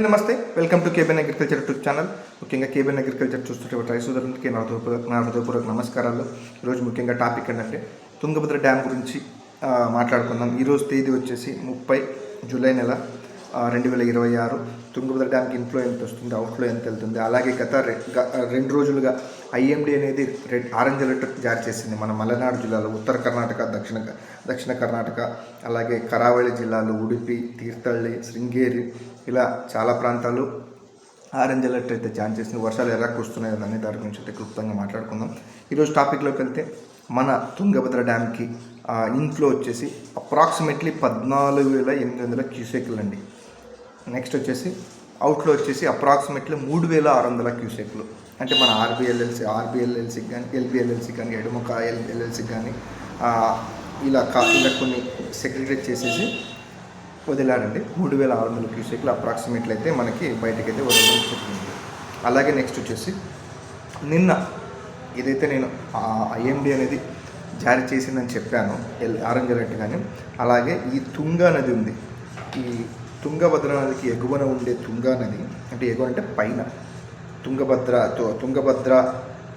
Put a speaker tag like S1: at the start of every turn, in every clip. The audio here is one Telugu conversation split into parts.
S1: నమస్తే, welcome to KBN agriculture YouTube channel. ముఖ్యంగా కేబిఎన్ అగ్రికల్చర్ చూస్తుంటే రైతు సోదరులకి నా హృదయపూర్వక నమస్కారాలు. ఈరోజు ముఖ్యంగా టాపిక్ ఏంటంటే తుంగభద్ర డ్యామ్ గురించి మాట్లాడుకుందాం. ఈరోజు తేదీ వచ్చేసి 30 జూలై నెల 2026. తుంగభద్ర డ్యామ్కి ఇన్ఫ్లో ఎంత వస్తుంది, అవుట్ఫ్లో ఎంత వెళ్తుంది, అలాగే గత 2 రోజులుగా ఐఎండీ అనేది ఆరెంజ్ అలర్ట్ జారీ చేసింది. మన మలనాడు జిల్లాలో ఉత్తర కర్ణాటక, దక్షిణ కర్ణాటక, అలాగే కరావళి జిల్లాలు, ఉడిపి, తీర్థహళ్లి, శృంగేరి, ఇలా చాలా ప్రాంతాలు ఆరెంజ్ అలర్ట్ అయితే జారీ చేసింది. వర్షాలు ఎలా కురుస్తున్నాయి అనే దాని గురించి అయితే క్లుప్తంగా మాట్లాడుకుందాం. ఈరోజు టాపిక్లోకి వెళ్తే మన తుంగభద్ర డ్యామ్కి ఇన్ఫ్లో వచ్చేసి అప్రాక్సిమేట్లీ 14,800 క్యూసెక్లు అండి. నెక్స్ట్ వచ్చేసి అవుట్లో వచ్చేసి అప్రాక్సిమేట్లీ 3,600 క్యూసెక్లు. అంటే మన ఆర్బిఎల్ఎల్సీకి కానీ, ఎల్బిఎల్ఎల్సీకి కానీ, ఎడమక ఎల్ఎల్సీకి కానీ ఇలా కొన్ని సెగ్రిగేట్ చేసేసి వదిలాడండి. 3,600 క్యూసెక్లు అప్రాక్సిమేట్లీ అయితే మనకి బయటకైతే వదలడం జరిగింది. అలాగే నెక్స్ట్ వచ్చేసి నిన్న ఏదైతే నేను ఐఎండీ అనేది జారీ చేసిందని చెప్పాను, ఆరెంజ్ అలర్ట్. కానీ అలాగే ఈ తుంగా నది ఉంది. ఈ తుంగభద్ర నదికి ఎగువన ఉండే తుంగా నది, అంటే ఎగువ అంటే పైన, తుంగభద్ర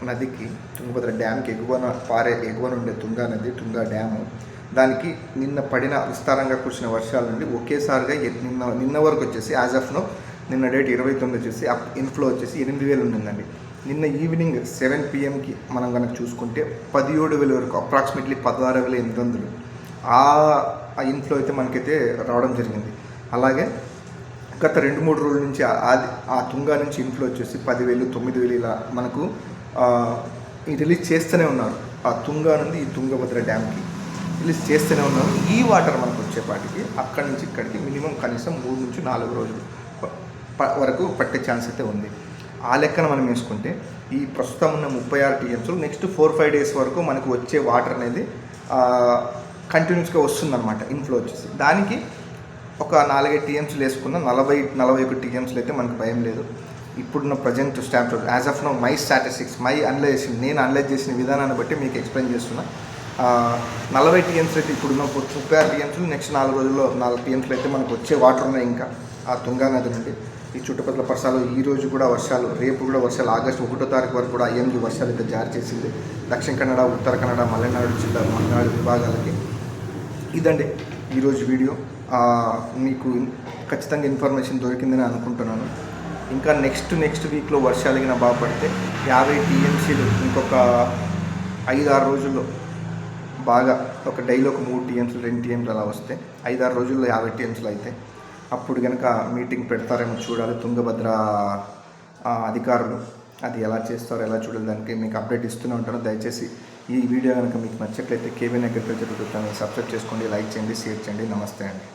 S1: నదికి, తుంగభద్ర డ్యామ్కి ఎగువన ఉండే తుంగా నది, తుంగా డ్యాము, దానికి నిన్న పడిన విస్తారంగా కురిసిన వర్షాల నుండి ఒకేసారిగా నిన్న వరకు వచ్చేసి యాజ్ ఆఫ్ నో, నిన్న డేట్ 29 వచ్చేసి ఇన్ఫ్లో వచ్చేసి 8,000 ఉండిందండి. నిన్న ఈవినింగ్ 7 PM మనం కనుక చూసుకుంటే 17,000 వరకు, అప్రాక్సిమేట్లీ 16,800 ఆ ఇన్ఫ్లో అయితే మనకైతే రావడం జరిగింది. అలాగే గత 2-3 రోజుల నుంచి ఆ తుంగా నుంచి ఇన్ఫ్లో వచ్చేసి 10,000, 9,000 ఇలా మనకు రిలీజ్ చేస్తూనే ఉన్నారు. ఆ తుంగా నుండి ఈ తుంగభద్ర డ్యామ్కి రిలీజ్ చేస్తూనే ఉన్నారు. ఈ వాటర్ మనకు వచ్చేపాటికి అక్కడి నుంచి ఇక్కడికి మినిమం కనీసం 3 నుంచి 4 రోజులు వరకు పట్టే ఛాన్స్ అయితే ఉంది. ఆ లెక్కన మనం వేసుకుంటే ఈ ప్రస్తుతం ఉన్న 36 TMs నెక్స్ట్ 4-5 డేస్ వరకు మనకు వచ్చే వాటర్ అనేది కంటిన్యూస్గా వస్తుందన్నమాట. ఇన్ఫ్లో వచ్చేసి దానికి ఒక 4-5 TMs వేసుకున్న 40-41 TMs అయితే మనకు భయం లేదు. ఇప్పుడున్న present stamp as of now my statistics, నేను అనలైజ్ చేసిన విధానాన్ని బట్టి మీకు ఎక్స్ప్లెయిన్ చేస్తున్నా. 40 TMs అయితే ఇప్పుడున్న 36 TMs, నెక్స్ట్ 4 రోజుల్లో 4 TMs అయితే మనకు వచ్చే వాటర్ ఉన్నాయి. ఇంకా ఆ తుంగా నది నుండి ఈ చుట్టుపక్కల పరిసరాలు ఈరోజు కూడా వర్షాలు, రేపు కూడా వర్షాలు, ఆగస్టు 1వ తారీఖు వరకు కూడా ఐఎండీ వర్షాలు అయితే జారీ చేసింది దక్షిణ కన్నడ, ఉత్తర కన్నడ, మలనాడు విభాగాలకి. ఇదండి ఈరోజు వీడియో. మీకు ఖచ్చితంగా ఇన్ఫర్మేషన్ దొరికిందని అనుకుంటున్నాను. ఇంకా నెక్స్ట్ వీక్లో వర్షాలు కింద బాగుపడితే 50 TMCలు ఇంకొక 5-6 రోజుల్లో బాగా ఒక డైలీ ఒక 3 TMs 2 TMs అలా వస్తే 5-6 రోజుల్లో 50 TMCలు అయితే అప్పుడు కనుక మీటింగ్ పెడతారేమో చూడాలి. తుంగభద్ర అధికారులు అది ఎలా చేస్తారో ఎలా చూడాలి, దానికి మీకు అప్డేట్ ఇస్తూనే ఉంటాను. దయచేసి ఈ వీడియో కనుక మీకు నచ్చట్లయితే KBN agriculture YouTube channel subscribe చేసుకోండి, లైక్ చేయండి, షేర్ చేయండి. నమస్తే అండి.